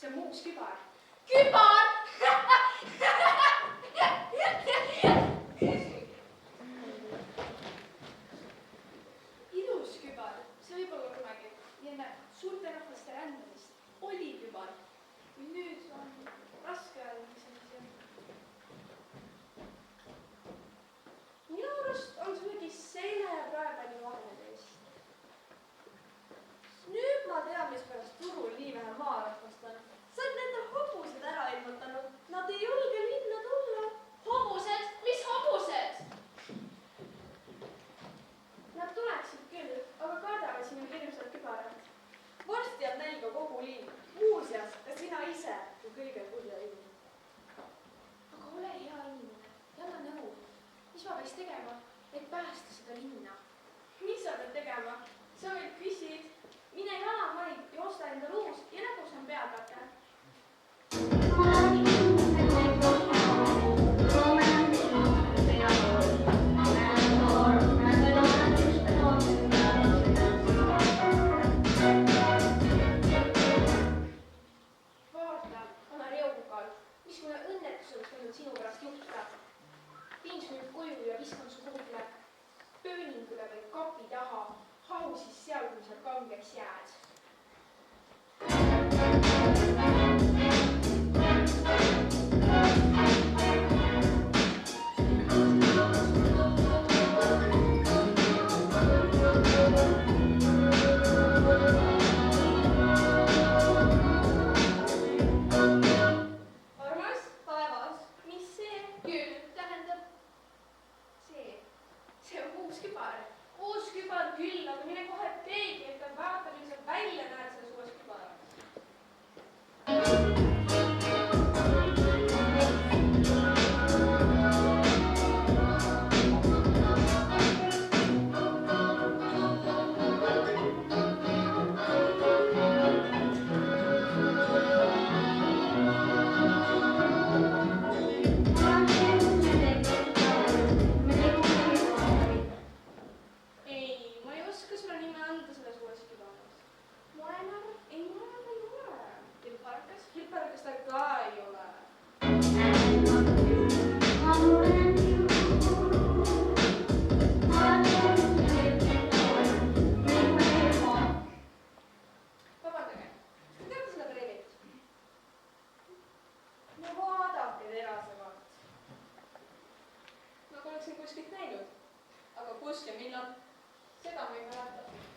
see on uus kübar. Kübar! Ilus kübar. See võib-olla kunagi enne suurte rahvaste rändamist oli kübar. Nüüd on raske öelda, mis asi on. Minu arust on see mingi seina ja praepalli vaheneist. Nüüd ma tean, mispärast turul nii vähe maarahvast on. Sa oled nende hobused ära ilmutanud. Nad ei julge linna tulla. Hobused? Mis hobused? Nad tuleksid küll, aga kardavad sinu hirmsat kübarat. Varsti jääb nälga kogu linn. Muuseas, ka sina ise kui kõige kurja inimene. Aga ole hea inimene ja anna nõu. Mis ma peaks tegema, et päästa seda linna? Mis sa pead tegema? Sa veel küsid. Mine jalamaid ja osta enda luus ja nagu see on peakate. Vaata, vana reukukal, missugune õnnetus oleks võinud sinu pärast juhtuda. Viin su nüüd koju ja viskan su kuhugile pööningule või kapi taha. Hau siis seal, kui sa kangeks jääd. Armas, taevas, mis see? Küll tähendab see on uus kübar. Uus kübar küll, aga mine kohe peegli ette, vaata, milline sa välja näed selles uues kübaras. Ei, ma ei oska sulle nime anda selles uues kübaras. Moenar? Ei, ma ei ole. Hilparkas? Hilparkas ta ka ei ole. Vabandage, kas te teate seda Brevit? No vaadake terasemalt. Nagu oleksin kuskilt näinud. Aga kus ja millal? Seda ma ei mäleta.